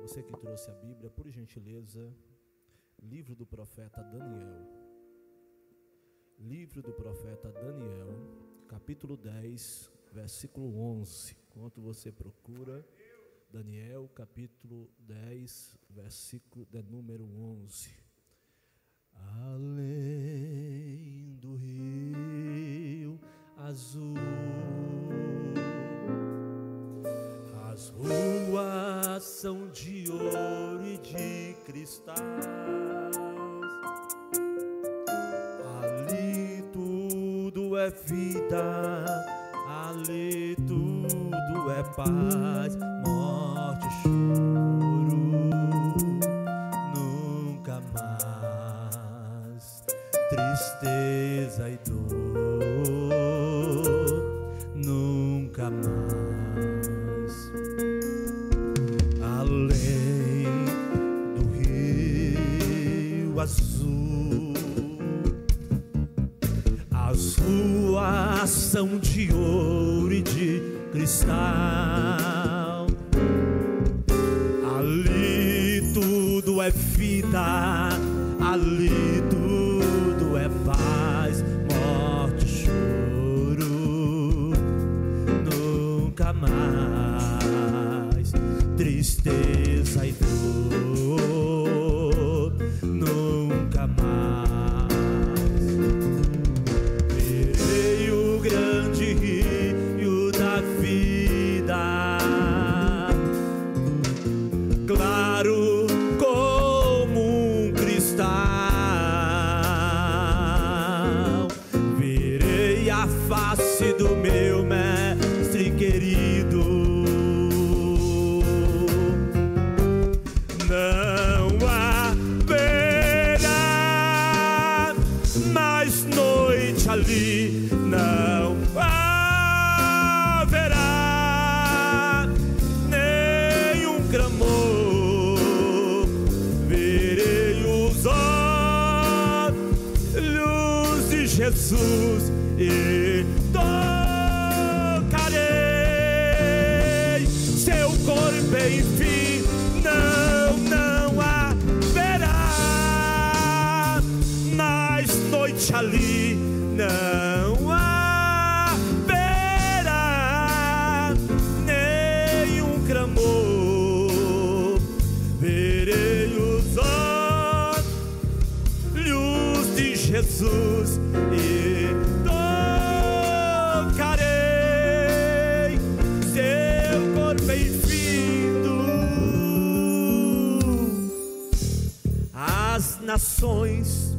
Você que trouxe a Bíblia, por gentileza, livro do profeta Daniel. Livro do profeta Daniel, capítulo 10, versículo 11. Enquanto você procura, Daniel, capítulo 10, versículo de número 11. Além do rio azul, as ruas são de ouro e de cristais. Ali tudo é vida, ali tudo é paz, morte e choro, nunca mais tristeza e dor, nunca mais. Além do rio azul, as ruas são de ouro e de cristal. Ali tudo é vida, ali tudo é paz, morte e choro, nunca mais tristeza e dor, nunca mais. Verei o grande rio da vida, claro como um cristal. Verei a face do meu mestre querido. Não haverá mais noite ali, não haverá nenhum clamor. Verei os olhos de Jesus e tocarei seu corpo, enfim. Não haverá mais noite ali, não haverá nenhum clamor. Verei os olhos de Jesus e tocarei seu corpo infindo. As nações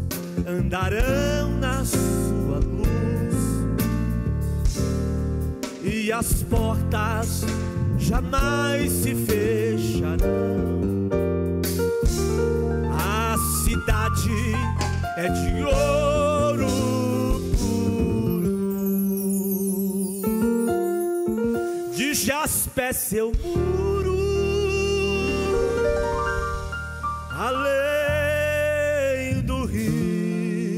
andarão na sua luz e as portas jamais se fecharão. A cidade é de ouro puro, de jaspe seu muro. Além do rio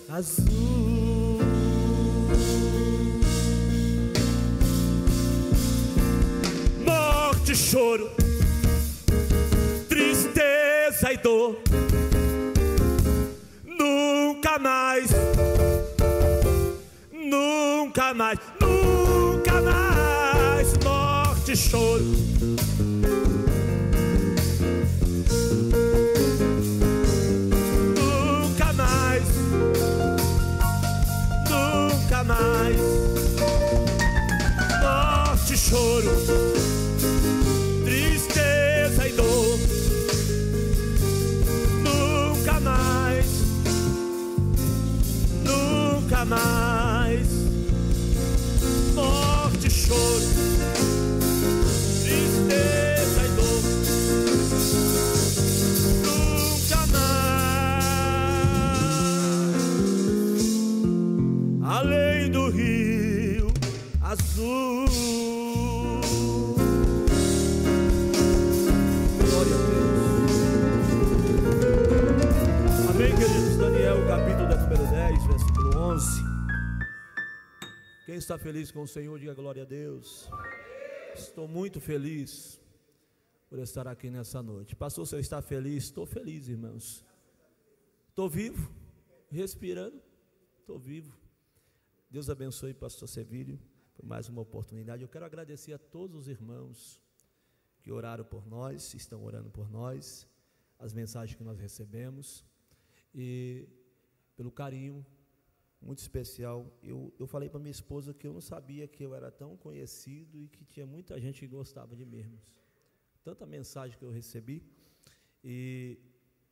azul, morte, choro, tristeza e dor, nunca mais, nunca mais, nunca mais, morte, choro, nunca mais, nunca mais, morte, choro, tristeza e dor, nunca mais, nunca mais, morte, choro, tristeza e dor, nunca mais. Além do rio azul. Glória a Deus. Amém, queridos. Daniel, capítulo de número 10, versículo 11. Quem está feliz com o Senhor, diga glória a Deus. Estou muito feliz. por estar aqui nessa noite. Pastor, o senhor está feliz? Estou feliz, irmãos. Estou vivo, respirando, estou vivo. Deus abençoe pastor Sevílio por mais uma oportunidade. Eu quero agradecer a todos os irmãos que oraram por nós, estão orando por nós, as mensagens que nós recebemos e pelo carinho muito especial. Eu falei para minha esposa que eu não sabia que eu era tão conhecido e que tinha muita gente que gostava de mim, irmãos. Tanta mensagem que eu recebi. E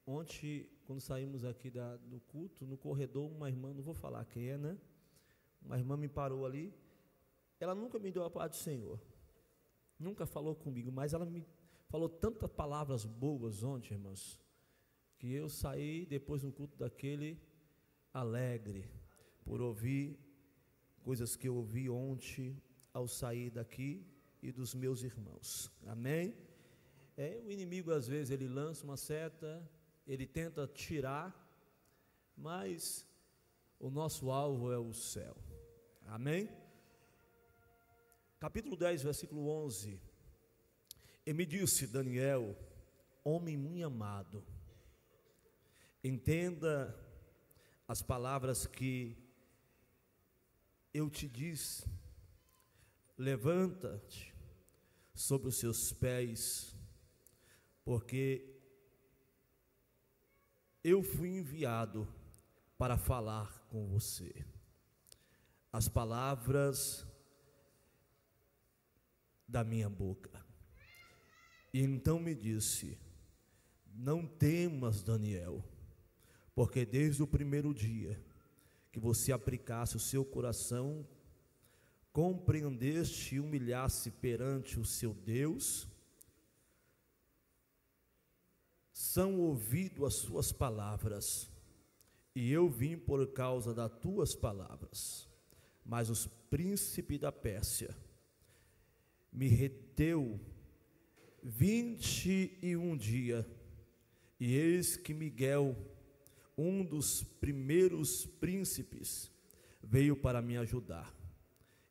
ontem, quando saímos aqui do culto, no corredor, uma irmã, não vou falar quem é, né? Uma irmã me parou ali. Ela nunca me deu a paz do Senhor, nunca falou comigo, mas ela me falou tantas palavras boas ontem, irmãos, que eu saí depois do culto daquele alegre, por ouvir coisas que eu ouvi ontem ao sair daqui e dos meus irmãos. Amém? O inimigo às vezes ele lança uma seta, ele tenta tirar, mas o nosso alvo é o céu. Amém? Capítulo 10, versículo 11. E me disse Daniel, homem muito amado, entenda as palavras que eu te disse, levanta-te sobre os seus pés, porque eu fui enviado para falar com você. As palavras da minha boca. E então me disse, não temas, Daniel, porque desde o primeiro dia que você aplicasse o seu coração, compreendeste e humilhasse perante o seu Deus, são ouvido as suas palavras, e eu vim por causa das tuas palavras. Mas os príncipes da Pérsia me reteu 21 dias, e eis que Miguel, um dos primeiros príncipes, veio para me ajudar,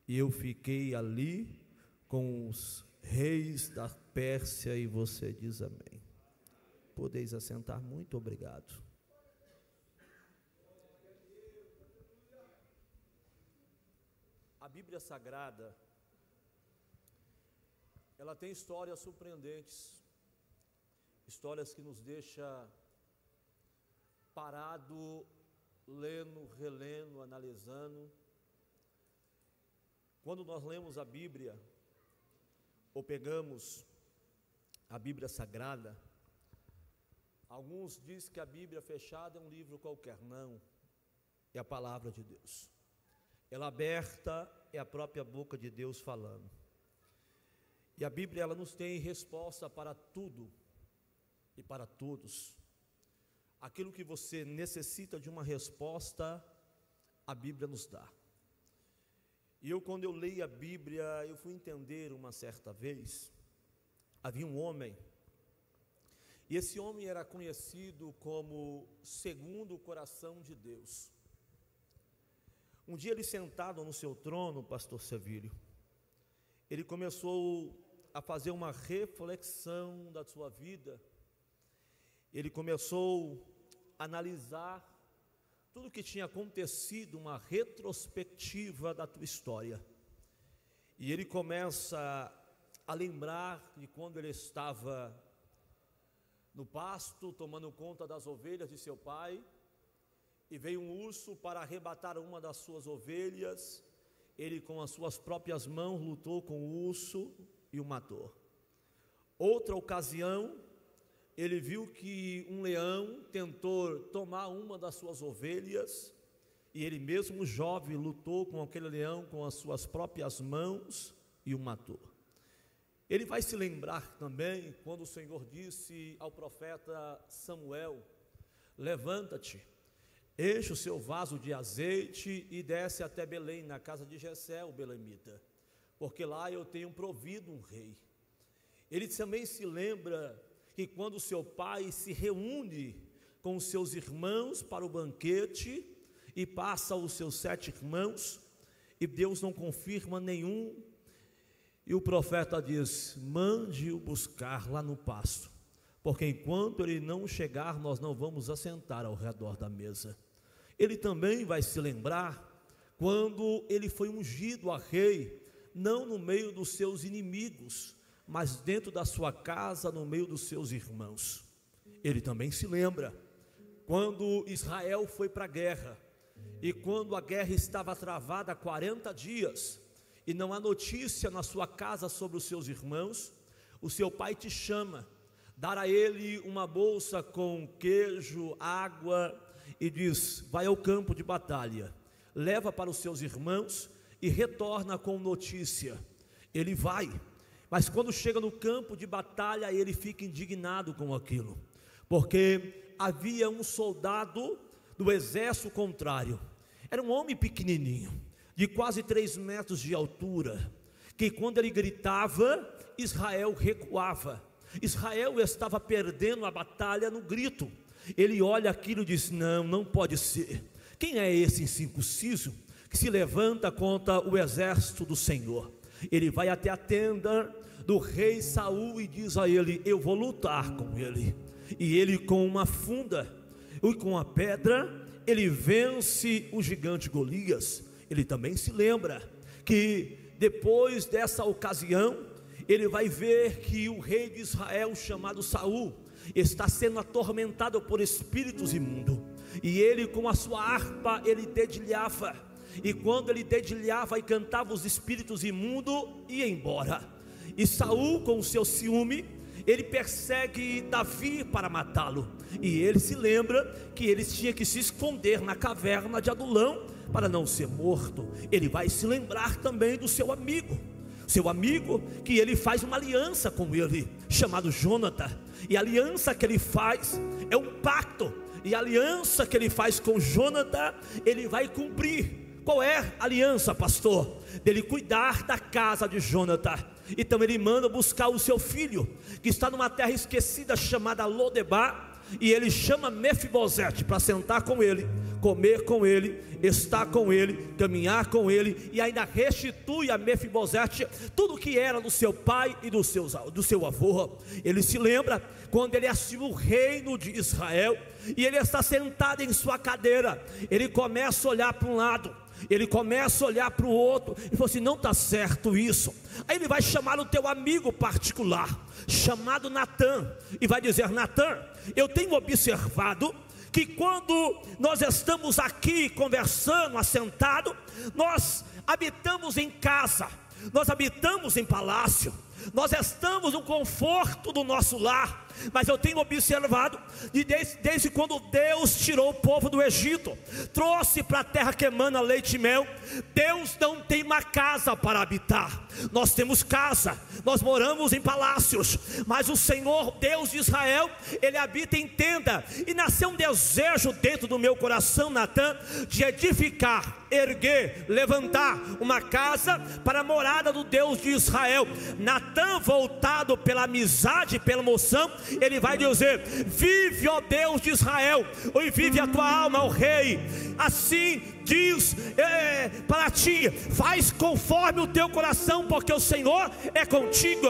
e eu fiquei ali com os reis da Pérsia. E você diz amém. Podeis assentar, muito obrigado. A Bíblia Sagrada, ela tem histórias surpreendentes, histórias que nos deixam parado, lendo, relendo, analisando. Quando nós lemos a Bíblia, ou pegamos a Bíblia Sagrada, alguns dizem que a Bíblia fechada é um livro qualquer. Não, é a palavra de Deus. Ela aberta é a própria boca de Deus falando. E a Bíblia, ela nos tem resposta para tudo e para todos. Aquilo que você necessita de uma resposta, a Bíblia nos dá. E quando eu leio a Bíblia, eu fui entender uma certa vez, havia um homem, e esse homem era conhecido como segundo o coração de Deus. Um dia ele sentado no seu trono, pastor Sevílio, ele começou a fazer uma reflexão da sua vida. Ele começou a analisar tudo que tinha acontecido, uma retrospectiva da tua história. E ele começa a lembrar de quando ele estava no pasto, tomando conta das ovelhas de seu pai, e veio um urso para arrebatar uma das suas ovelhas. Ele com as suas próprias mãos lutou com o urso e o matou. Outra ocasião, ele viu que um leão tentou tomar uma das suas ovelhas, e ele mesmo jovem lutou com aquele leão com as suas próprias mãos e o matou. Ele vai se lembrar também quando o Senhor disse ao profeta Samuel: levanta-te, enche o seu vaso de azeite e desce até Belém, na casa de Jessé, o belemita, porque lá eu tenho provido um rei. Ele também se lembra que quando seu pai se reúne com os seus irmãos para o banquete, e passa os seus 7 irmãos, e Deus não confirma nenhum, E o profeta diz: mande-o buscar lá no pasto, porque enquanto ele não chegar, nós não vamos assentar ao redor da mesa. Ele também vai se lembrar quando ele foi ungido a rei, não no meio dos seus inimigos, mas dentro da sua casa, no meio dos seus irmãos. Ele também se lembra quando Israel foi para a guerra, e quando a guerra estava travada há 40 dias, e não há notícia na sua casa sobre os seus irmãos, o seu pai te chama, dá a ele uma bolsa com queijo, água, e diz: vai ao campo de batalha, leva para os seus irmãos e retorna com notícia. Ele vai, mas quando chega no campo de batalha, ele fica indignado com aquilo, porque havia um soldado do exército contrário, era um homem pequenininho, de quase 3 metros de altura, que quando ele gritava, Israel recuava. Israel estava perdendo a batalha no grito. Ele olha aquilo e diz: não pode ser. Quem é esse incircunciso que se levanta contra o exército do Senhor? Ele vai até a tenda do rei Saul e diz a ele: eu vou lutar com ele. E ele, com uma funda e com a pedra, ele vence o gigante Golias. Ele também se lembra que depois dessa ocasião, ele vai ver que o rei de Israel, chamado Saul, está sendo atormentado por espíritos imundos, e ele, com a sua harpa, ele dedilhava, e quando ele dedilhava e cantava, os espíritos imundos iam embora. E Saul, com o seu ciúme, ele persegue Davi para matá-lo, e ele se lembra que ele tinha que se esconder na caverna de Adulão para não ser morto. Ele vai se lembrar também do seu amigo, que ele faz uma aliança com ele, chamado Jonathan, e a aliança que ele faz é um pacto, e a aliança que ele faz com Jonathan, ele vai cumprir. Qual é a aliança, pastor? Dele cuidar da casa de Jonathan. Então ele manda buscar o seu filho, que está numa terra esquecida chamada Lodebar, e ele chama Mefibosete para sentar com ele, comer com ele, estar com ele, caminhar com ele, e ainda restitui a Mefibosete tudo que era do seu pai e do seu avô. Ele se lembra quando ele assume o reino de Israel, e ele está sentado em sua cadeira, ele começa a olhar para um lado, ele começa a olhar para o outro, e falou assim: não está certo isso. Aí ele vai chamar o teu amigo particular, chamado Natã, e vai dizer: Natã, eu tenho observado que quando nós estamos aqui conversando, assentado, nós habitamos em casa, nós habitamos em palácio, nós estamos no conforto do nosso lar, mas eu tenho observado, desde quando Deus tirou o povo do Egito, trouxe para a terra que emana leite e mel, Deus não tem uma casa para habitar. Nós temos casa, nós moramos em palácios, mas o Senhor, Deus de Israel, Ele habita em tenda. E nasceu um desejo dentro do meu coração, Natã, de edificar, erguer, levantar uma casa para a morada do Deus de Israel. Natã, voltado pela amizade, pela emoção, ele vai dizer: vive, ó Deus de Israel, e vive a tua alma, ó rei. Assim diz para ti: faz conforme o teu coração, porque o Senhor é contigo.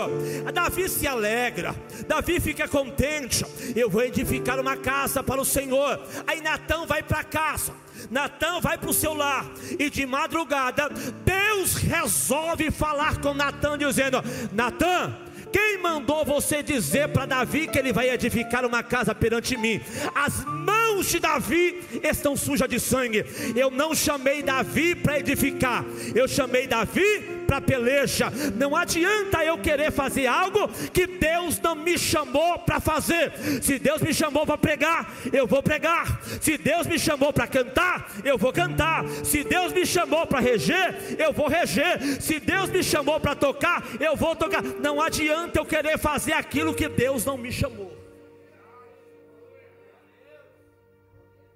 Davi se alegra, Davi fica contente: eu vou edificar uma casa para o Senhor. Aí Natã vai para casa, Natã vai para o seu lar, e de madrugada Deus resolve falar com Natã, dizendo: Natã, quem mandou você dizer para Davi que ele vai edificar uma casa perante mim? As mãos de Davi estão sujas de sangue. Eu não chamei Davi para edificar, eu chamei Davi para peleja. Não adianta eu querer fazer algo que Deus não me chamou para fazer. Se Deus me chamou para pregar, eu vou pregar. Se Deus me chamou para cantar, eu vou cantar. Se Deus me chamou para reger, eu vou reger. Se Deus me chamou para tocar, eu vou tocar. Não adianta eu querer fazer aquilo que Deus não me chamou.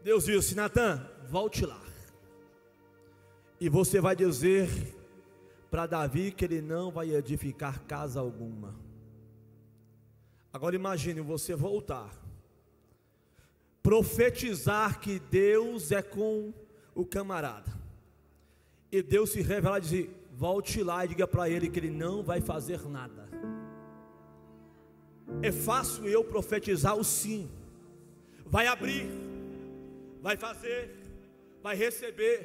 Deus disse: Natã, volte lá, e você vai dizer para Davi que ele não vai edificar casa alguma. Agora imagine você voltar, profetizar que Deus é com o camarada, e Deus se revela e diz: volte lá e diga para ele que ele não vai fazer nada. É fácil eu profetizar o sim. Vai abrir, vai fazer, vai receber,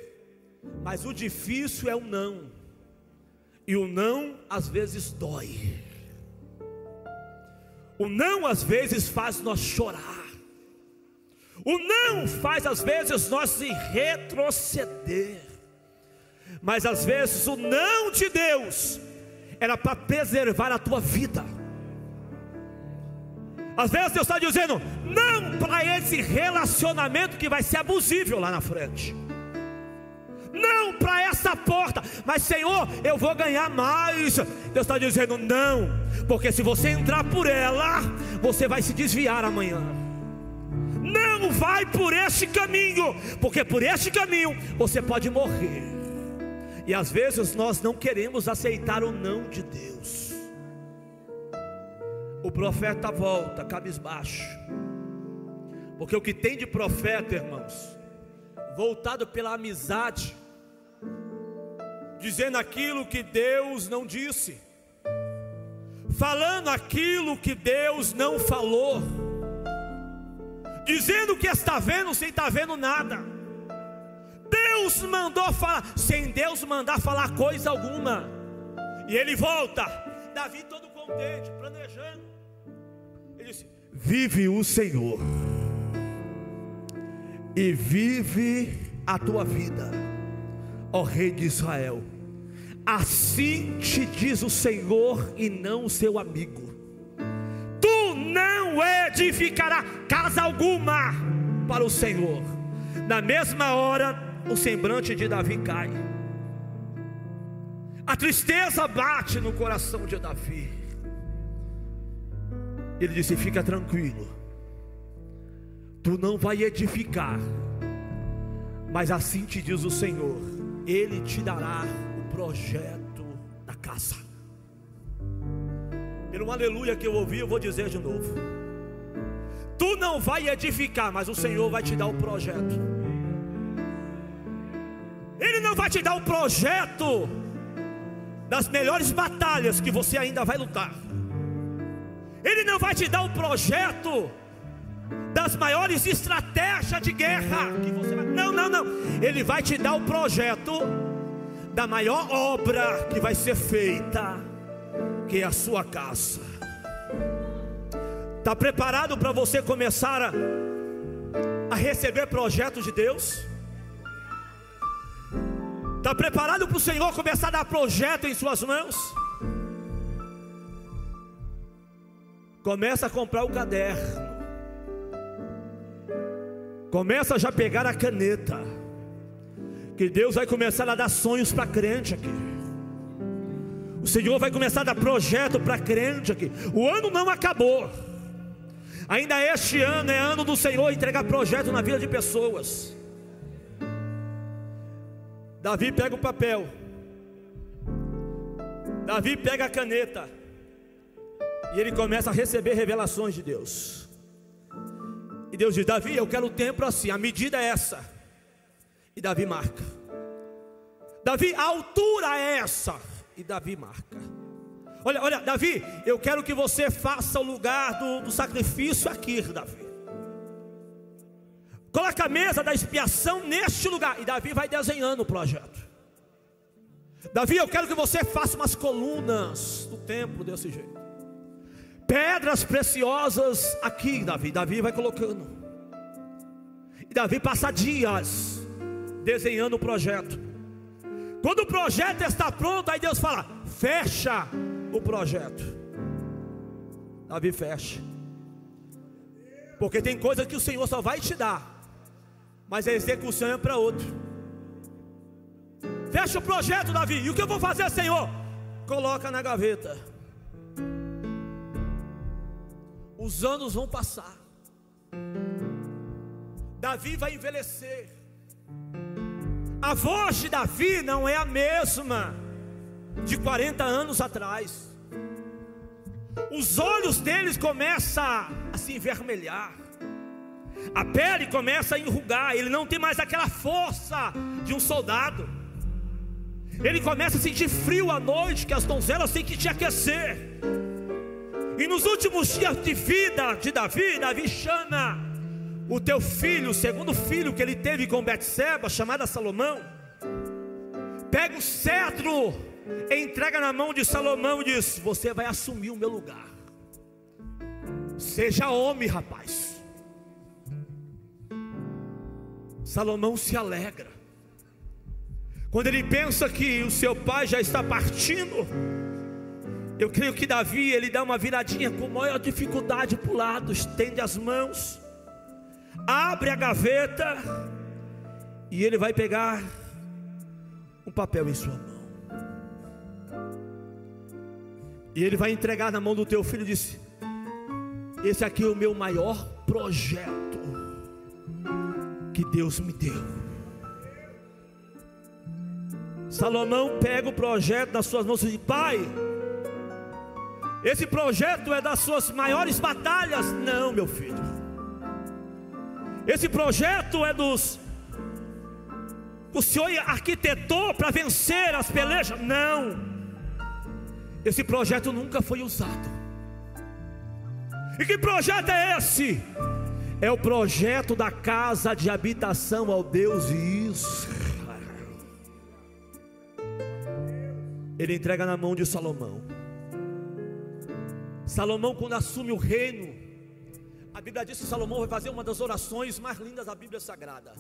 mas o difícil é o não. E o não às vezes dói. O não às vezes faz nós chorar. O não faz às vezes nós retroceder. Mas às vezes o não de Deus era para preservar a tua vida. Às vezes Deus está dizendo não para esse relacionamento que vai ser abusível lá na frente. Não para essa porta, mas Senhor, eu vou ganhar mais. Deus está dizendo não, porque se você entrar por ela, você vai se desviar amanhã. Não vai por este caminho, porque por este caminho você pode morrer. E às vezes nós não queremos aceitar o não de Deus. O profeta volta cabisbaixo, porque o que tem de profeta, irmãos, voltado pela amizade, dizendo aquilo que Deus não disse, falando aquilo que Deus não falou, dizendo que está vendo sem estar vendo nada. Deus mandou falar, sem Deus mandar falar coisa alguma. E ele volta, Davi todo contente, planejando. Ele disse: vive o Senhor, e vive a tua vida, ó Rei de Israel. Assim te diz o Senhor e não o seu amigo: tu não edificarás casa alguma para o Senhor. Na mesma hora, o semblante de Davi cai. A tristeza bate no coração de Davi. Ele disse: fica tranquilo, tu não vai edificar, mas assim te diz o Senhor, Ele te dará o projeto da casa. Pelo aleluia que eu ouvi, eu vou dizer de novo: tu não vai edificar, mas o Senhor vai te dar o projeto. Ele não vai te dar o projeto das melhores batalhas que você ainda vai lutar. Ele não vai te dar o projeto das maiores estratégias de guerra que você vai... Não. Ele vai te dar o projeto da maior obra que vai ser feita, que é a sua casa. Está preparado para você começar a receber projetos de Deus? Está preparado para o Senhor começar a dar projeto em suas mãos? Começa a comprar o caderno. Começa a já pegar a caneta, que Deus vai começar a dar sonhos para crente aqui. O Senhor vai começar a dar projeto para crente aqui. O ano não acabou. Ainda este ano é ano do Senhor entregar projeto na vida de pessoas. Davi pega o papel, Davi pega a caneta, e ele começa a receber revelações de Deus. E Deus diz: Davi, eu quero o templo assim, a medida é essa. E Davi marca. Davi, a altura é essa. E Davi marca. Olha, Davi, eu quero que você faça o lugar do sacrifício aqui, Davi. Coloca a mesa da expiação neste lugar. E Davi vai desenhando o projeto. Davi, eu quero que você faça umas colunas do templo desse jeito. Pedras preciosas aqui, Davi. Davi vai colocando. E Davi passa dias desenhando o projeto. Quando o projeto está pronto, aí Deus fala: fecha o projeto. Davi fecha. Porque tem coisa que o Senhor só vai te dar, mas a execução é para outro. Fecha o projeto, Davi. E o que eu vou fazer, Senhor? Coloca na gaveta. Os anos vão passar. Davi vai envelhecer. A voz de Davi não é a mesma de 40 anos atrás. Os olhos deles começam a se envermelhar. A pele começa a enrugar. Ele não tem mais aquela força de um soldado. Ele começa a sentir frio à noite, que as donzelas têm que te aquecer. E nos últimos dias de vida de Davi, Davi chama o teu filho, o segundo filho que ele teve com Betseba, chamada Salomão. Pega o cetro, entrega na mão de Salomão e diz: você vai assumir o meu lugar. Seja homem, rapaz. Salomão se alegra. Quando ele pensa que o seu pai já está partindo, eu creio que Davi, ele dá uma viradinha com maior dificuldade para o lado, estende as mãos, abre a gaveta, e ele vai pegar um papel em sua mão, e ele vai entregar na mão do teu filho e disse: esse aqui é o meu maior projeto que Deus me deu. Salomão pega o projeto nas suas mãos e diz: pai, esse projeto é das suas maiores batalhas. Não, meu filho, esse projeto é dos que o Senhor arquitetou para vencer as pelejas. Não, esse projeto nunca foi usado. E que projeto é esse? É o projeto da casa de habitação ao Deus Israel. Ele entrega na mão de Salomão. Salomão, quando assume o reino, a Bíblia diz que Salomão vai fazer uma das orações mais lindas da Bíblia Sagrada.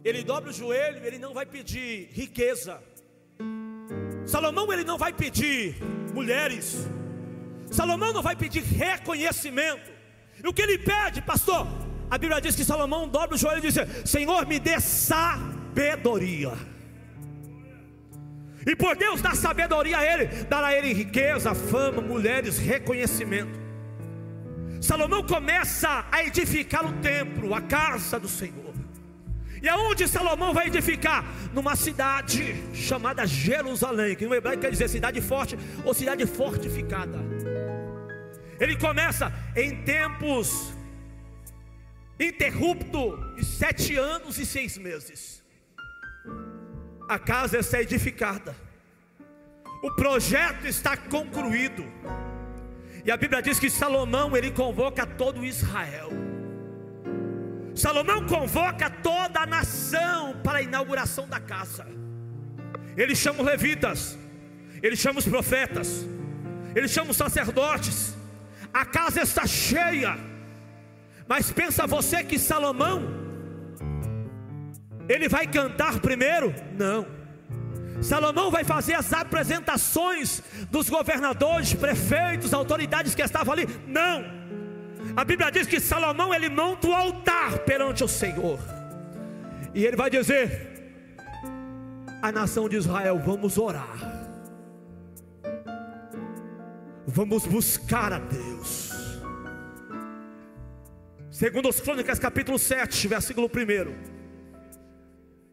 Ele dobra o joelho, ele não vai pedir riqueza. Salomão, ele não vai pedir mulheres. Salomão não vai pedir reconhecimento. E o que ele pede, pastor? A Bíblia diz que Salomão dobra o joelho e diz: Senhor, me dê sabedoria. E por Deus dar sabedoria a ele, dará a ele riqueza, fama, mulheres, reconhecimento. Salomão começa a edificar o templo, a casa do Senhor. E aonde Salomão vai edificar? Numa cidade chamada Jerusalém, que no hebraico quer dizer cidade forte ou cidade fortificada. Ele começa em tempos interrupto de 7 anos e 6 meses. A casa está edificada, o projeto está concluído. E a Bíblia diz que Salomão, ele convoca todo Israel. Salomão convoca toda a nação para a inauguração da casa. Ele chama os levitas, ele chama os profetas, ele chama os sacerdotes. A casa está cheia. Mas pensa você que Salomão, ele vai cantar primeiro? Não. Salomão vai fazer as apresentações dos governadores, prefeitos, autoridades que estavam ali? Não. A Bíblia diz que Salomão, ele monta o altar perante o Senhor. E ele vai dizer: a nação de Israel, vamos orar, vamos buscar a Deus. Segundo os Crônicas, capítulo 7, versículo 1.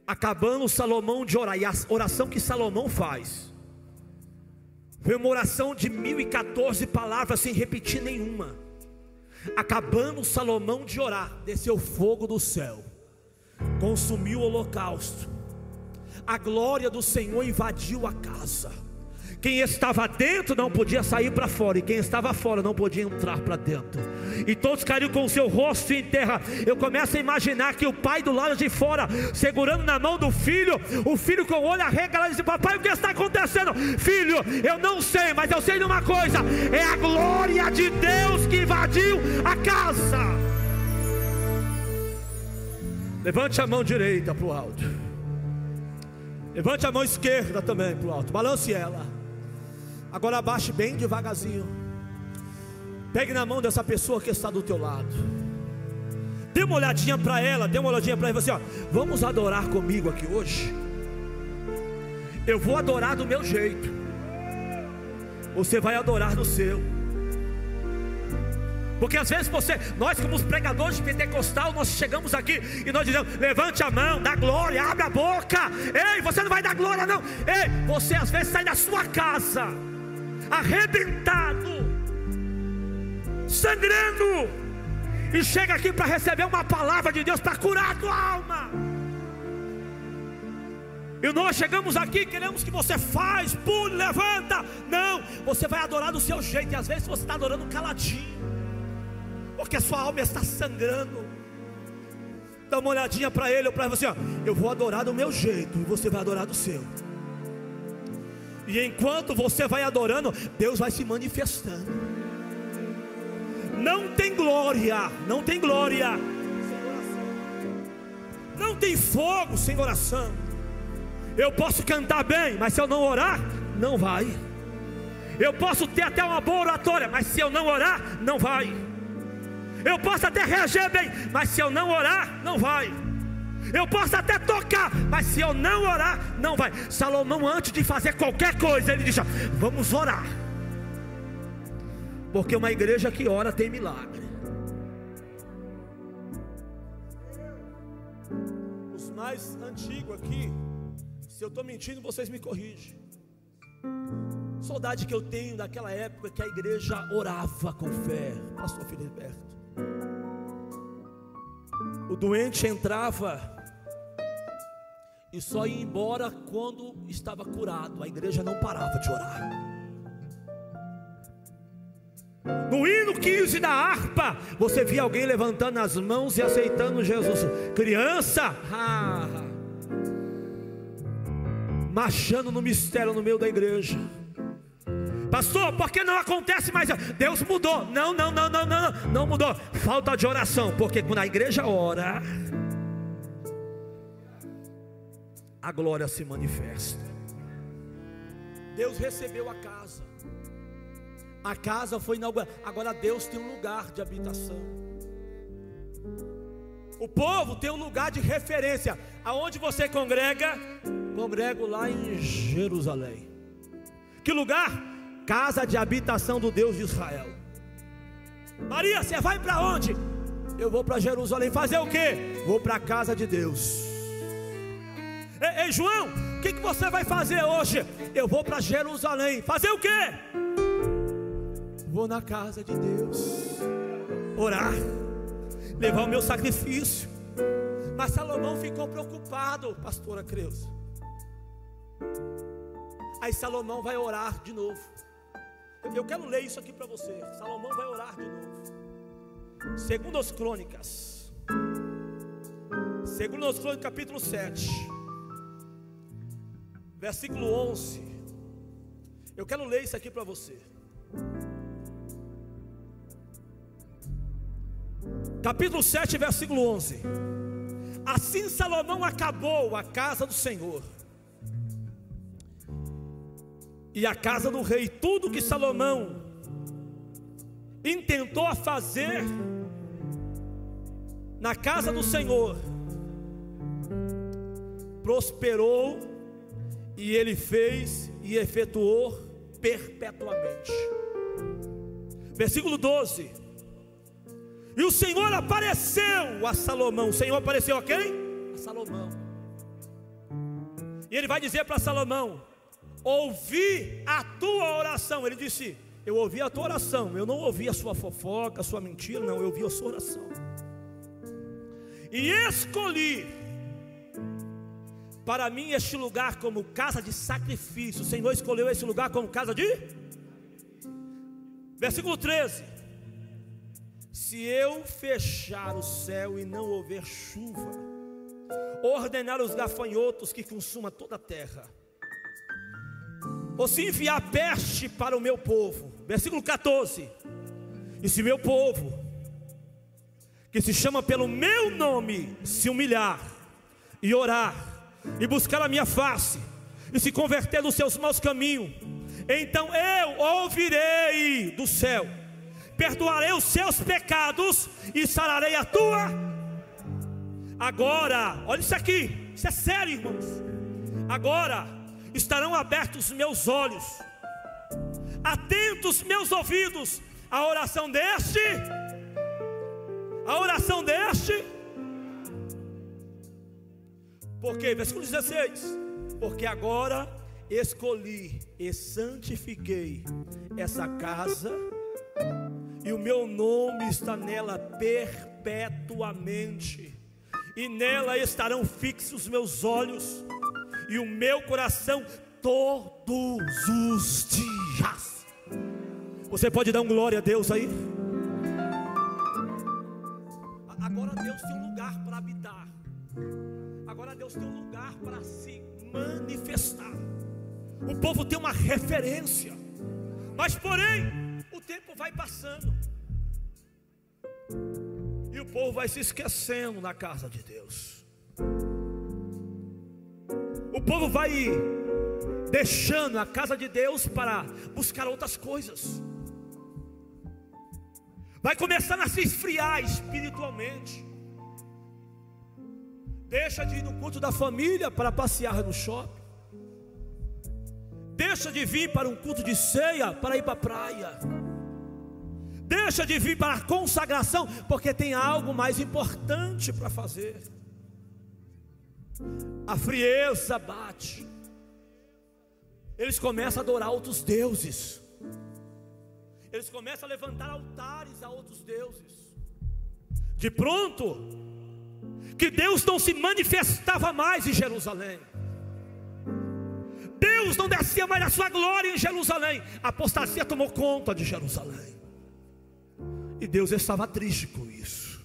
Acabando Salomão de orar, e a oração que Salomão faz foi uma oração de 1014 palavras, sem repetir nenhuma. Acabando Salomão de orar, desceu fogo do céu, consumiu o holocausto, a glória do Senhor invadiu a casa. Quem estava dentro não podia sair para fora, e quem estava fora não podia entrar para dentro. E todos caíram com o seu rosto em terra. Eu começo a imaginar que o pai do lado de fora, segurando na mão do filho, o filho com o olho arregalado, diz: papai, o que está acontecendo? Filho, eu não sei, mas eu sei de uma coisa: é a glória de Deus que invadiu a casa. Levante a mão direita para o alto, levante a mão esquerda também para o alto, balance ela. Agora abaixe bem devagarzinho. Pegue na mão dessa pessoa que está do teu lado. Dê uma olhadinha para ela, dê uma olhadinha para ela e assim: vamos adorar comigo aqui hoje. Eu vou adorar do meu jeito, você vai adorar do seu. Porque às vezes nós como os pregadores de pentecostal, nós chegamos aqui e nós dizemos: levante a mão, dá glória, abre a boca. Ei, você não vai dar glória não. Ei, você às vezes sai da sua casa arrebentado, sangrando, e chega aqui para receber uma palavra de Deus para curar a tua alma. E nós chegamos aqui, queremos que você faz, pule, levanta. Não, você vai adorar do seu jeito. E às vezes você está adorando caladinho, porque a sua alma está sangrando. Dá uma olhadinha para ele ou para você, ó. Eu vou adorar do meu jeito e você vai adorar do seu. E enquanto você vai adorando, Deus vai se manifestando. Não tem glória, não tem glória sem oração. Não tem fogo sem oração. Eu posso cantar bem, mas se eu não orar, não vai. Eu posso ter até uma boa oratória, mas se eu não orar, não vai. Eu posso até reagir bem, mas se eu não orar, não vai. Eu posso até tocar, mas se eu não orar, não vai. Salomão, antes de fazer qualquer coisa, ele disse: vamos orar, porque uma igreja que ora tem milagre. Os mais antigos aqui, se eu estou mentindo, vocês me corrigem. Saudade que eu tenho daquela época que a igreja orava com fé. Pastor Filiberto, o doente entrava e só ia embora quando estava curado. A igreja não parava de orar. No hino 15 da harpa, você via alguém levantando as mãos e aceitando Jesus. Criança, marchando no mistério no meio da igreja. Pastor, por que não acontece mais? Deus mudou. Não mudou. Falta de oração. Porque quando a igreja ora, a glória se manifesta. Deus recebeu a casa. A casa foi inaugurada. Agora Deus tem um lugar de habitação. O povo tem um lugar de referência. Aonde você congrega? Congrego lá em Jerusalém. Que lugar? Casa de habitação do Deus de Israel. Maria, você vai para onde? Eu vou para Jerusalém. Fazer o quê? Vou para a casa de Deus. Ei, João, o que você vai fazer hoje? Eu vou para Jerusalém. Fazer o quê? Vou na casa de Deus orar, levar o meu sacrifício. Mas Salomão ficou preocupado, pastora Creuza. Aí Salomão vai orar de novo. Eu quero ler isso aqui para você. Salomão vai orar de novo. Segundo as Crônicas, capítulo 7, versículo 11. Eu quero ler isso aqui para você. Capítulo 7, versículo 11. Assim Salomão acabou a casa do Senhor e a casa do rei. Tudo que Salomão intentou a fazer na casa do Senhor, prosperou, e ele fez e efetuou perpetuamente. Versículo 12. E o Senhor apareceu a Salomão. O Senhor apareceu a quem? A Salomão. E ele vai dizer para Salomão: ouvi a tua oração. Ele disse: eu ouvi a tua oração. Eu não ouvi a sua fofoca, a sua mentira. Não, eu ouvi a sua oração. E escolhi para mim este lugar como casa de sacrifício. O Senhor escolheu esse lugar como casa de... Versículo 13. Se eu fechar o céu e não houver chuva, ordenar os gafanhotos que consumam toda a terra, ou se enviar peste para o meu povo. Versículo 14. E se meu povo, que se chama pelo meu nome, se humilhar e orar e buscar a minha face e se converter dos seus maus caminhos, então eu ouvirei do céu, perdoarei os seus pecados e sararei a tua. Agora, olha isso aqui, isso é sério, irmãos. Agora estarão abertos meus olhos, atentos meus ouvidos à oração deste, porque, versículo 16: porque agora escolhi e santifiquei essa casa, e o meu nome está nela perpetuamente, e nela estarão fixos meus olhos, e o meu coração todos os dias. Você pode dar um glória a Deus aí? Agora Deus tem um lugar para habitar. Agora Deus tem um lugar para se manifestar. O povo tem uma referência. Mas porém, o tempo vai passando e o povo vai se esquecendo na casa de Deus. O povo vai deixando a casa de Deus para buscar outras coisas. Vai começando a se esfriar espiritualmente. Deixa de ir no culto da família para passear no shopping. Deixa de vir para um culto de ceia para ir para a praia. Deixa de vir para a consagração porque tem algo mais importante para fazer. A frieza bate. Eles começam a adorar outros deuses. Eles começam a levantar altares a outros deuses. De pronto, que Deus não se manifestava mais em Jerusalém. Deus não descia mais a sua glória em Jerusalém. A apostasia tomou conta de Jerusalém. E Deus estava triste com isso.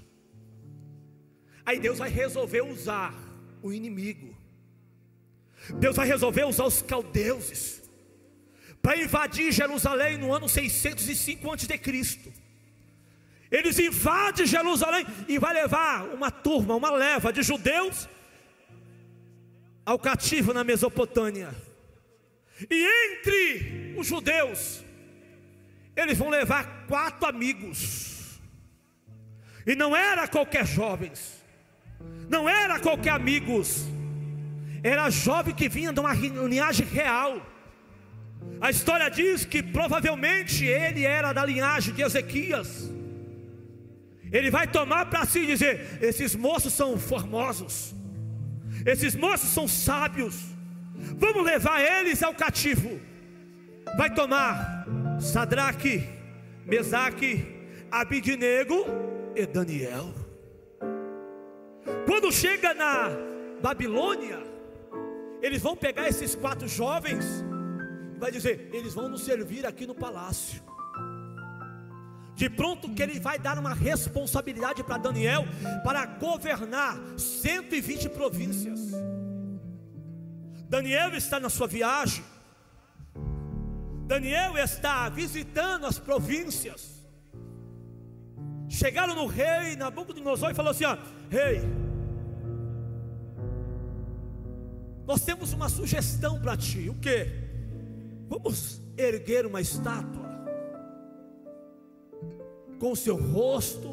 Aí Deus vai resolver usar o inimigo. Deus vai resolver usar os caldeus para invadir Jerusalém no ano 605 a.C. Eles invadem Jerusalém e vai levar uma turma, uma leva de judeus ao cativo na Mesopotâmia. E entre os judeus, eles vão levar 4 amigos. E não era qualquer jovens, não era qualquer amigos, era jovem que vinha de uma linhagem real. A história diz que provavelmente ele era da linhagem de Ezequias. Ele vai tomar para si dizer: esses moços são formosos, esses moços são sábios, vamos levar eles ao cativo. Vai tomar Sadraque, Mesaque, Abidnego e Daniel. Quando chega na Babilônia, eles vão pegar esses 4 jovens e vai dizer: eles vão nos servir aqui no palácio. De pronto que ele vai dar uma responsabilidade para Daniel, para governar 120 províncias. Daniel está na sua viagem. Daniel está visitando as províncias. Chegaram no rei Nabucodonosor e falou assim: ó, rei, nós temos uma sugestão para ti. O que? Vamos erguer uma estátua com o seu rosto.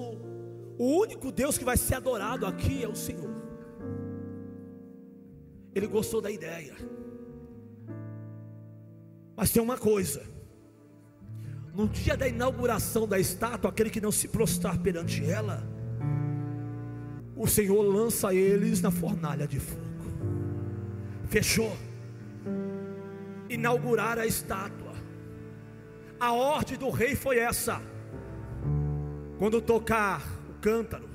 O único Deus que vai ser adorado aqui é o Senhor. Ele gostou da ideia. Mas tem uma coisa: no dia da inauguração da estátua, aquele que não se prostrar perante ela, o Senhor lança eles na fornalha de fogo. Fechou. Inaugurar a estátua. A ordem do rei foi essa: quando tocar o cântaro,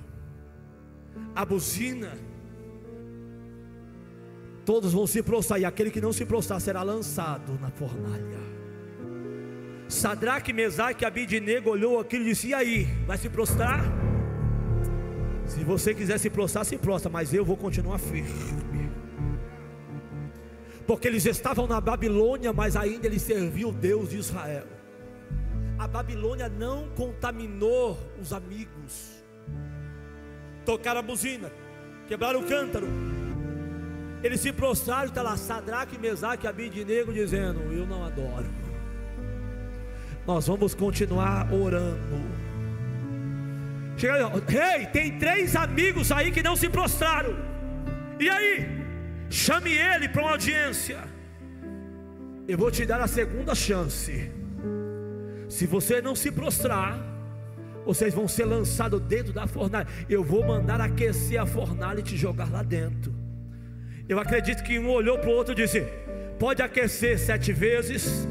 a buzina, todos vão se prostrar, e aquele que não se prostrar será lançado na fornalha. Sadraque, Mesaque e Abidnego olhou aquilo e disse: e aí, vai se prostrar? Se você quiser se prostrar, se prostra, mas eu vou continuar firme. Porque eles estavam na Babilônia, mas ainda eles serviam o Deus de Israel. A Babilônia não contaminou os amigos. Tocaram a buzina, quebraram o cântaro. Eles se prostraram, está lá Sadraque, Mesaque e Abidnego dizendo: eu não adoro. Nós vamos continuar orando. Chega aí, rei, tem 3 amigos aí que não se prostraram. E aí? Chame ele para uma audiência. Eu vou te dar a segunda chance. Se você não se prostrar, vocês vão ser lançados dentro da fornalha. Eu vou mandar aquecer a fornalha e te jogar lá dentro. Eu acredito que um olhou para o outro e disse: pode aquecer 7 vezes,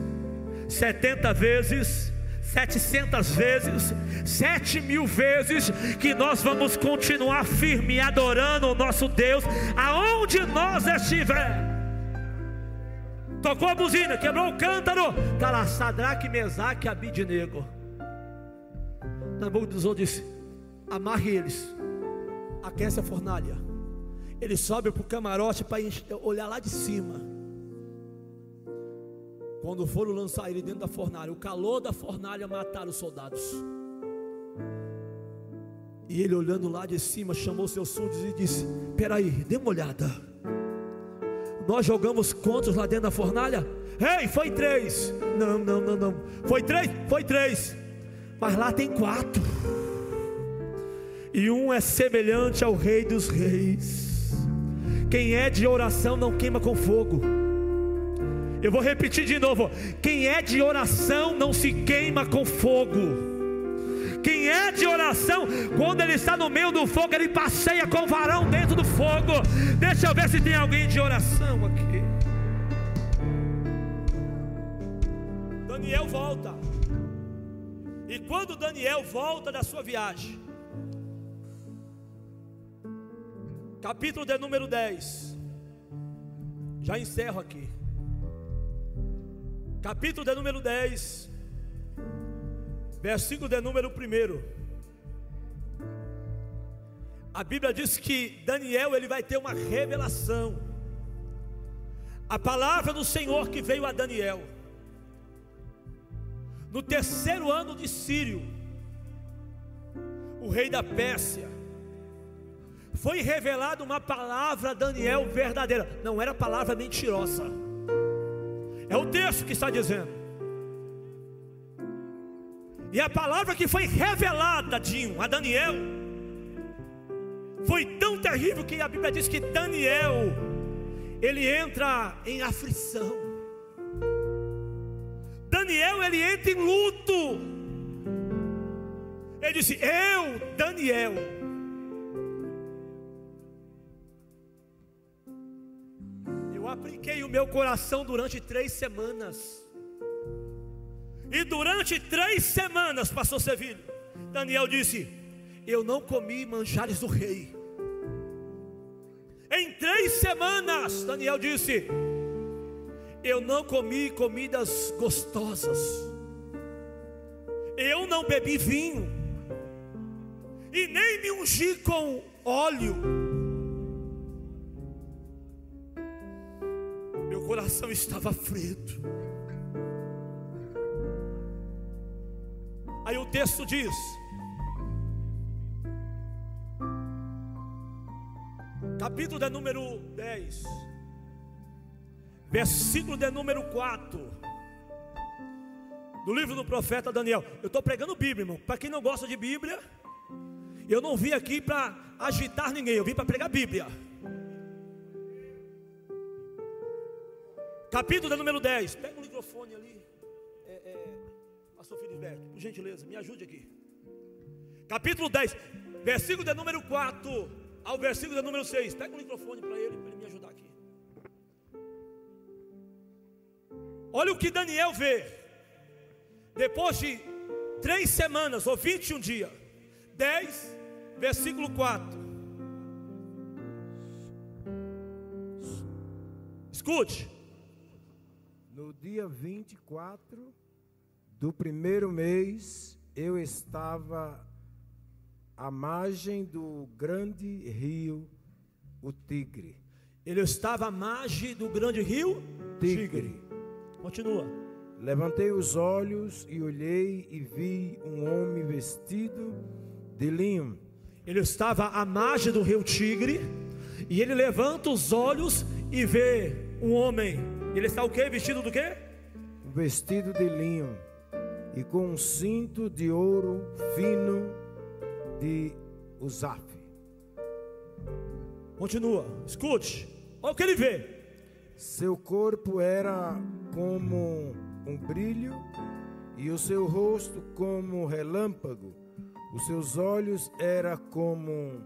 70 vezes, 700 vezes, 7.000 vezes, que nós vamos continuar firme adorando o nosso Deus aonde nós estiver. tocou a buzina, quebrou o cântaro, está lá Sadraque, Mesaque e Abidnego. Nabucodonosor disse: amarre eles, aquece a fornalha. Ele sobe para o camarote para olhar lá de cima. Quando foram lançar ele dentro da fornalha, o calor da fornalha mataram os soldados. E ele, olhando lá de cima, chamou seus súditos e disse: peraí, dê uma olhada. Nós jogamos quantos lá dentro da fornalha? Ei, foi 3. Não. Foi 3? Foi 3. Mas lá tem 4. E um é semelhante ao Rei dos Reis. Quem é de oração não queima com fogo. Eu vou repetir de novo: quem é de oração não se queima com fogo. Quem é de oração, quando ele está no meio do fogo, ele passeia com o varão dentro do fogo. Deixa eu ver se tem alguém de oração aqui. Daniel volta. E quando Daniel volta da sua viagem, capítulo de número 10, já encerro aqui. Capítulo de número 10, versículo de número 1. A Bíblia diz que Daniel, ele vai ter uma revelação. A palavra do Senhor que veio a Daniel no 3º ano de Círio, o rei da Pérsia. Foi revelada uma palavra a Daniel verdadeira, não era palavra mentirosa. É o texto que está dizendo. E a palavra que foi revelada, Dinho, a Daniel, foi tão terrível que a Bíblia diz que Daniel, ele entra em aflição. Daniel, ele entra em luto. Ele disse: eu, Daniel, eu apliquei o meu coração durante 3 semanas. E durante 3 semanas, pastor Sevilho, Daniel disse: eu não comi manjares do rei. Em 3 semanas, Daniel disse: eu não comi comidas gostosas. Eu não bebi vinho. E nem me ungi com óleo. Meu coração estava aflito. Aí o texto diz, capítulo de número 10, versículo de número 4, do livro do profeta Daniel. Eu estou pregando Bíblia, irmão. Para quem não gosta de Bíblia, eu não vim aqui para agitar ninguém, eu vim para pregar Bíblia. Capítulo de número 10. Pega o microfone ali, pastor Filiberto, por gentileza, me ajude aqui. Capítulo 10, versículo de número 4 ao versículo de número 6. Pega o microfone para ele me ajudar aqui. Olha o que Daniel vê. Depois de 3 semanas ou 21 dias. 10, versículo 4. Escute. No dia 24 do 1º mês, eu estava à margem do grande rio, o Tigre. Ele estava à margem do grande rio Tigre. Continua. Levantei os olhos e olhei e vi um homem vestido de linho. Ele estava à margem do rio Tigre. E ele levanta os olhos e vê um homem. Ele está o quê? Vestido do quê? Um vestido de linho e com um cinto de ouro fino de Uzaf. Continua, escute. Olha o que ele vê. Seu corpo era como um brilho e o seu rosto como relâmpago. Os seus olhos eram como um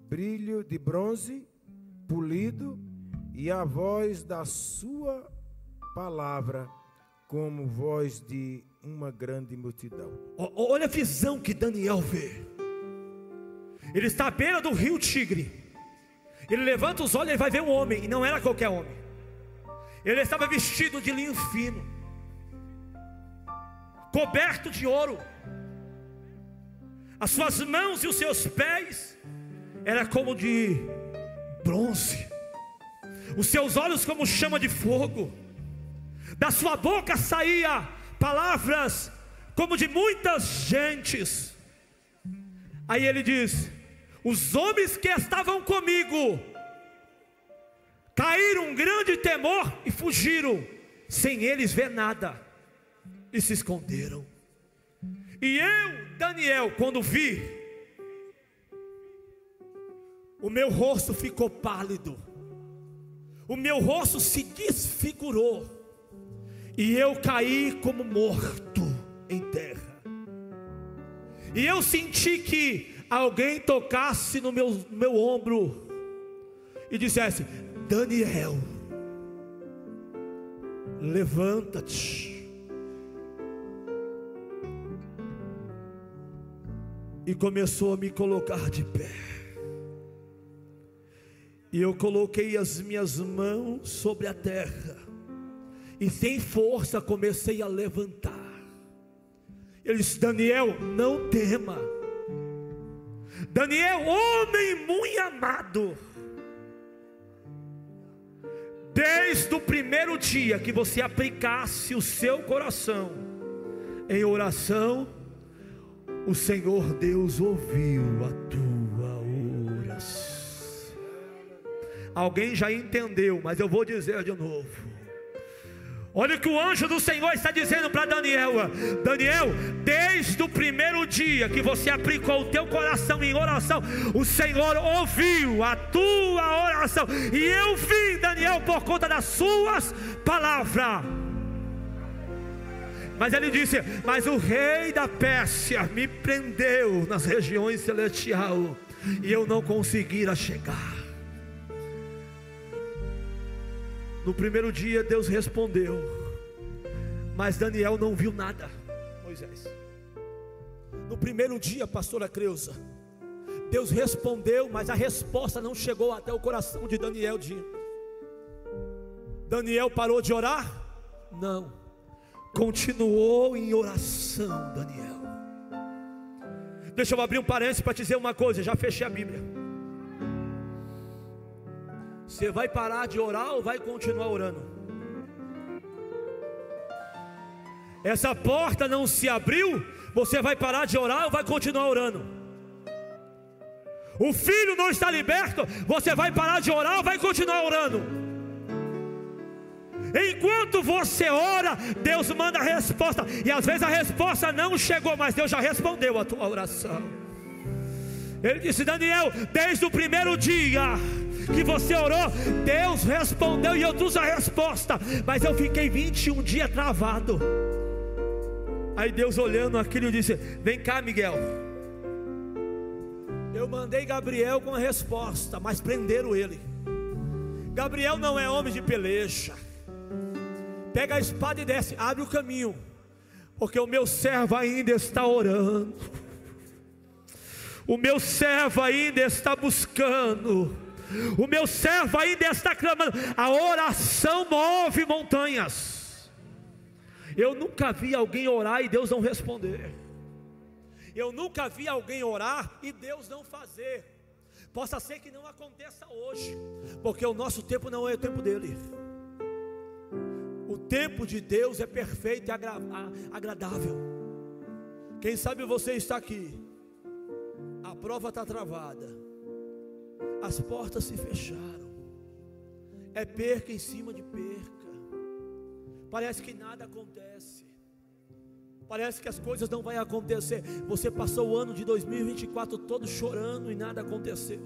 brilho de bronze polido e a voz da sua palavra como voz de uma grande multidão. Olha a visão que Daniel vê. Ele está à beira do rio Tigre. Ele levanta os olhos e vai ver um homem, e não era qualquer homem. Ele estava vestido de linho fino, coberto de ouro. As suas mãos e os seus pés era como de bronze, os seus olhos como chama de fogo. Da sua boca saía palavras como de muitas gentes. Aí ele diz: os homens que estavam comigo caíram um grande temor e fugiram, sem eles ver nada, e se esconderam. E eu, Daniel, quando vi, o meu rosto ficou pálido, o meu rosto se desfigurou, e eu caí como morto em terra. E eu senti que alguém tocasse no meu ombro e dissesse: Daniel, levanta-te. E começou a me colocar de pé. E eu coloquei as minhas mãos sobre a terra, e sem força comecei a levantar. Ele disse: Daniel, não tema. Daniel, homem muito amado, desde o primeiro dia que você aplicasse o seu coração em oração, o Senhor Deus ouviu a tua oração. Alguém já entendeu, mas eu vou dizer de novo. Olha o que o anjo do Senhor está dizendo para Daniel: Daniel, desde o primeiro dia que você aplicou o teu coração em oração, o Senhor ouviu a tua oração. E eu vim, Daniel, por conta das suas palavras. Mas ele disse: mas o rei da Pérsia me prendeu nas regiões celestiais, e eu não consegui chegar. No primeiro dia Deus respondeu, mas Daniel não viu nada. Moisés, no primeiro dia, pastora Creuza, Deus respondeu, mas a resposta não chegou até o coração de Daniel. Daniel parou de orar? Não, continuou em oração. Daniel, deixa eu abrir um parênteses para te dizer uma coisa, já fechei a Bíblia. Você vai parar de orar ou vai continuar orando? Essa porta não se abriu, você vai parar de orar ou vai continuar orando? O filho não está liberto, você vai parar de orar ou vai continuar orando? Enquanto você ora, Deus manda a resposta, e às vezes a resposta não chegou, mas Deus já respondeu a tua oração. Ele disse: Daniel, desde o primeiro dia que você orou, Deus respondeu e eu trouxe a resposta, mas eu fiquei 21 dias travado. Aí Deus, olhando aquilo, disse: vem cá, Miguel. Eu mandei Gabriel com a resposta, mas prenderam ele. Gabriel não é homem de peleja. Pega a espada e desce, abre o caminho, porque o meu servo ainda está orando, o meu servo ainda está buscando, o meu servo ainda está clamando. A oração move montanhas. Eu nunca vi alguém orar e Deus não responder. Eu nunca vi alguém orar e Deus não fazer. Possa ser que não aconteça hoje, porque o nosso tempo não é o tempo dele. O tempo de Deus é perfeito e agradável. Quem sabe você está aqui, a prova está travada, as portas se fecharam, é perca em cima de perca, parece que nada acontece, parece que as coisas não vão acontecer. Você passou o ano de 2024 todo chorando e nada aconteceu.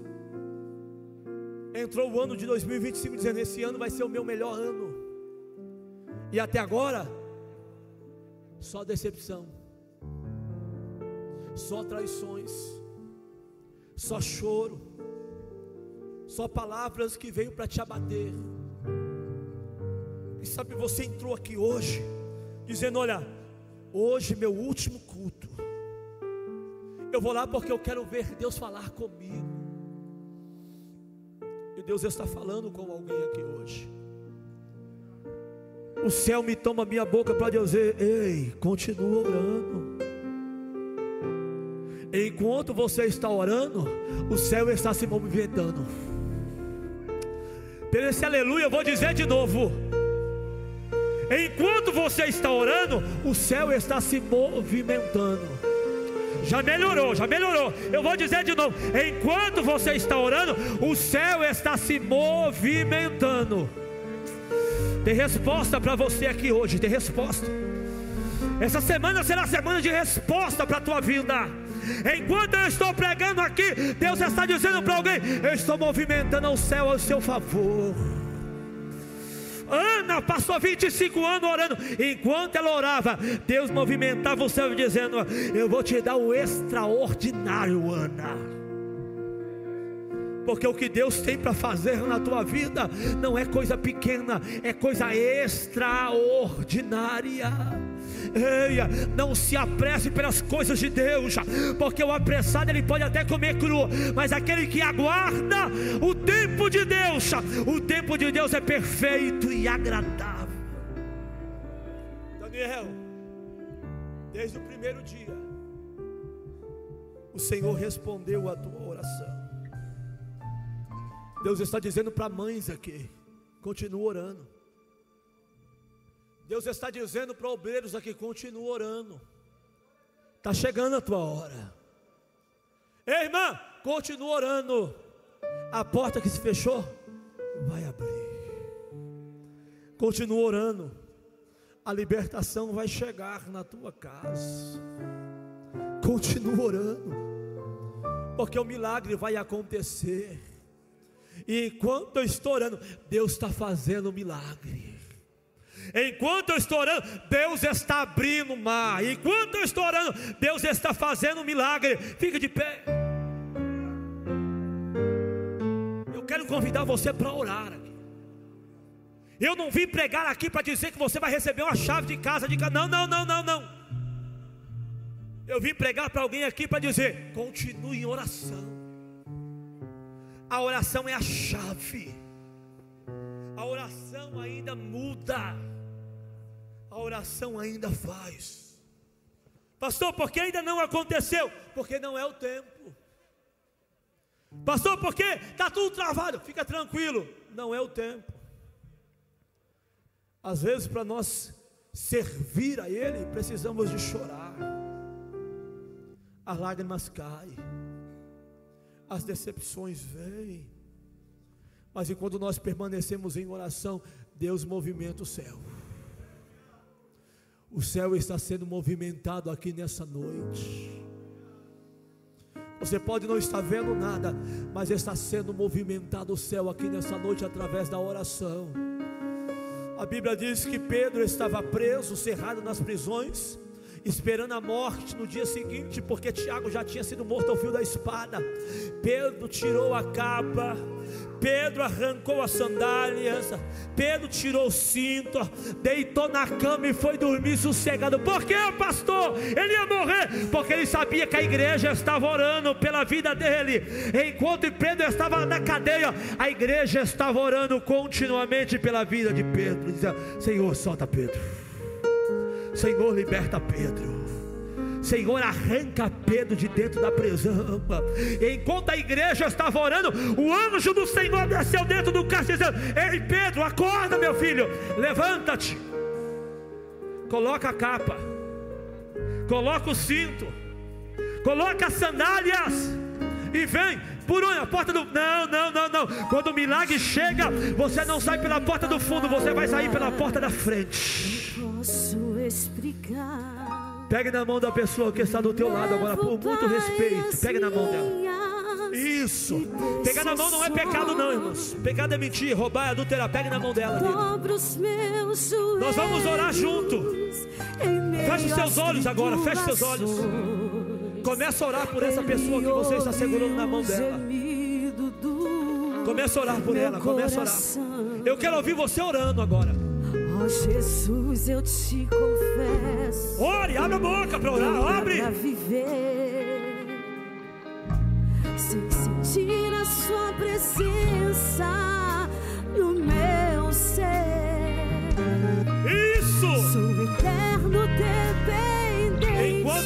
Entrou o ano de 2025 dizendo: esse ano vai ser o meu melhor ano, e até agora só decepção, só traições, só choro, só palavras que veio para te abater. E sabe, você entrou aqui hoje dizendo: olha, hoje meu último culto, eu vou lá porque eu quero ver Deus falar comigo. E Deus está falando com alguém aqui hoje. o céu me toma a minha boca para dizer: ei, continua orando. Enquanto você está orando, o céu está se movimentando. Pelo esse aleluia, eu vou dizer de novo: enquanto você está orando, o céu está se movimentando. Já melhorou, já melhorou. Eu vou dizer de novo: enquanto você está orando, o céu está se movimentando. Tem resposta para você aqui hoje, tem resposta. Essa semana será semana de resposta para a tua vida. Enquanto eu estou pregando aqui, Deus está dizendo para alguém: eu estou movimentando o céu ao seu favor. Ana passou 25 anos orando. Enquanto ela orava, Deus movimentava o céu dizendo: eu vou te dar o extraordinário, Ana. Porque o que Deus tem para fazer na tua vida não é coisa pequena, é coisa extraordinária. Eia, não se apresse pelas coisas de Deus, porque o apressado ele pode até comer cru, mas aquele que aguarda o tempo de Deus é perfeito e agradável. Daniel, desde o primeiro dia, o Senhor respondeu a tua oração. Deus está dizendo para mães aqui: continua orando. Deus está dizendo para obreiros aqui: continua orando. Está chegando a tua hora. Ei, irmã, continua orando. A porta que se fechou vai abrir. Continua orando. A libertação vai chegar na tua casa. Continua orando, porque o milagre vai acontecer. E enquanto eu estou orando, Deus está fazendo um milagre. Enquanto eu estou orando, Deus está abrindo o mar. Enquanto eu estou orando, Deus está fazendo um milagre. Fica de pé. Eu quero convidar você para orar aqui. Eu não vim pregar aqui para dizer que você vai receber uma chave de casa. Não. Eu vim pregar para alguém aqui para dizer: continue em oração. A oração é a chave. A oração ainda muda. A oração ainda faz. Pastor, por que ainda não aconteceu? Porque não é o tempo. Pastor, por que está tudo travado? Fica tranquilo, não é o tempo. Às vezes, para nós servir a Ele, precisamos de chorar. As lágrimas caem, as decepções vêm, mas enquanto nós permanecemos em oração, Deus movimenta o céu. O céu está sendo movimentado aqui nessa noite. Você pode não estar vendo nada, mas está sendo movimentado o céu aqui nessa noite através da oração. A Bíblia diz que Pedro estava preso, cerrado nas prisões, esperando a morte no dia seguinte, porque Tiago já tinha sido morto ao fio da espada. Pedro tirou a capa, Pedro arrancou as sandálias, Pedro tirou o cinto, deitou na cama e foi dormir sossegado. Por quê, pastor? Ele ia morrer, porque ele sabia que a igreja estava orando pela vida dele. Enquanto Pedro estava na cadeia, a igreja estava orando continuamente pela vida de Pedro. Dizia: Senhor, solta Pedro. Senhor, liberta Pedro. Senhor, arranca Pedro de dentro da prisão. Enquanto a igreja estava orando, o anjo do Senhor desceu dentro do cárcere dizendo: ei Pedro, acorda meu filho, levanta-te, coloca a capa, coloca o cinto, coloca as sandálias e vem. Por onde? A porta do... Não. Quando o milagre chega, você não sai pela porta do fundo, você vai sair pela porta da frente. Posso explicar. Pegue na mão da pessoa que está do teu lado agora, por muito respeito. Pegue na mão dela. Isso. Pegar na mão não é pecado não, irmãos. Pecado é mentir, roubar, adulterar. Pegue na mão dela, nós vamos orar junto. Feche os seus olhos agora, feche seus olhos. Começa a orar por essa pessoa que você está segurando na mão dela. Começa a orar por ela, começa a orar. Eu quero ouvir você orando agora. Oh Jesus, eu te confesso. Ore, abre a boca para orar, abre. Para viver sem sentir a sua presença no meu ser.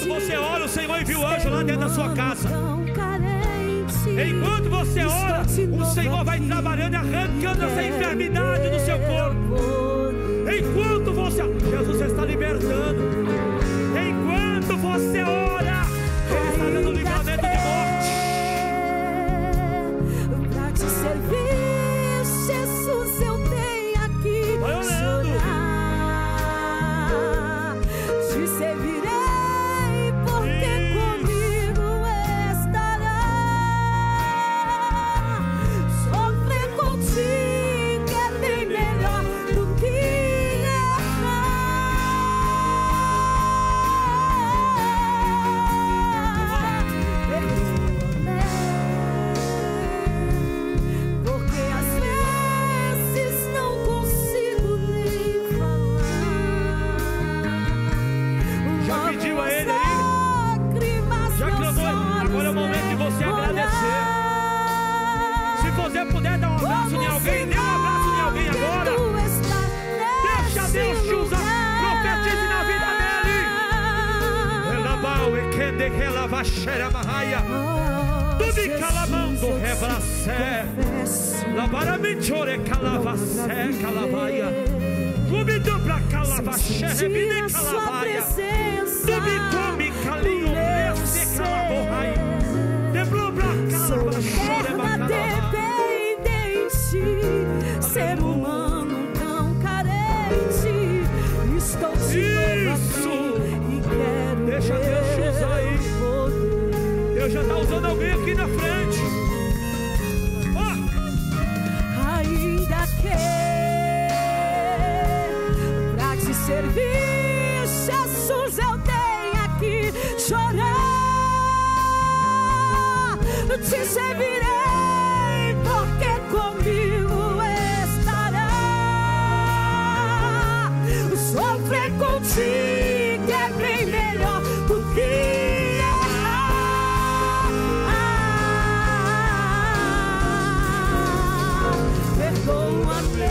Enquanto você ora, o Senhor envia o anjo lá dentro da sua casa. Enquanto você ora, o Senhor vai trabalhando e arrancando essa enfermidade do seu corpo. Enquanto você... Jesus está libertando. Enquanto você ora, Ele está dando livramento de morte. Para te servir, Jesus, eu tenho aqui chorar. Te servirei, porque comigo estará. Sofrer contigo é bem melhor do que puder dar um abraço em alguém, dê um abraço em alguém agora. Deixa Deus te usar, profetize na vida dele. Elabau e kende relavaxera marraia. Tudo calamando rebracé. Labaramichore calavacé calavaia. Rubido pra calavaxé rebine calavaia. Tudo come calinho prece calaborraia. Debrou pra calavaxere macalavaia. Ser humano tão carente, estou te isso e quero. Deixa Deus te usar aí. Deus já está usando alguém aqui na frente. Ainda que pra te servir, Jesus, eu tenho aqui chorar. Te servirei, porque comigo estará. Sofrer contigo é bem melhor do que errar. Perdoa-me,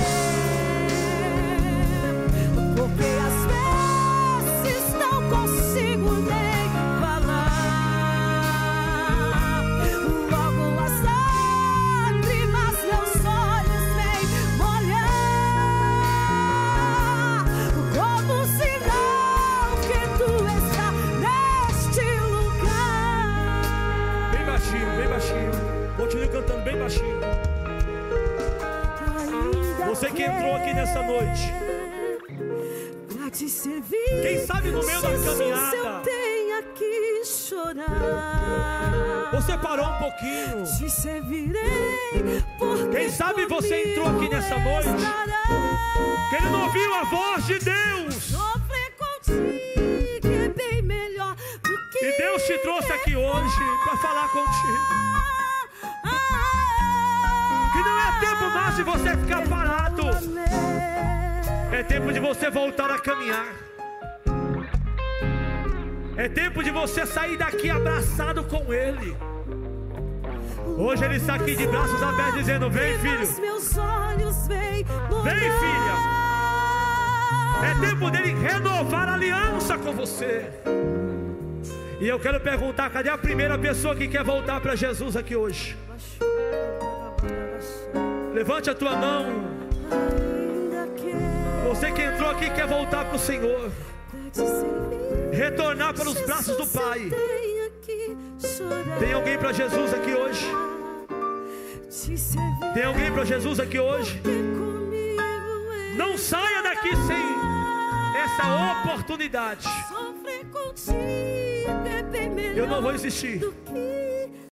porque às vezes não consigo nem falar. Logo as lágrimas meus olhos vêm molhar, como sinal que tu está neste lugar. Bem baixinho, bem baixinho. Continue cantando bem baixinho. Você que entrou aqui nessa noite, pra te servir, quem sabe no meio da caminhada eu tenho que chorar. você parou um pouquinho. Te servirei, porque Quem sabe você entrou aqui nessa noite querendo ouvir a voz de Deus. Sofrer contigo é bem melhor do que E Deus te trouxe aqui hoje para falar contigo. Que não é tempo mais de você ficar parado. É tempo de você voltar a caminhar. É tempo de você sair daqui abraçado com Ele. Hoje Ele está aqui de braços abertos dizendo: vem, filho. Vem, filha. É tempo dele renovar a aliança com você. E eu quero perguntar: cadê a primeira pessoa que quer voltar para Jesus aqui hoje? Levante a tua mão. Você que entrou aqui quer voltar para o Senhor, retornar para os braços do Pai. Tem alguém para Jesus aqui hoje? Tem alguém para Jesus aqui hoje? Não saia daqui sem essa oportunidade. Eu não vou insistir.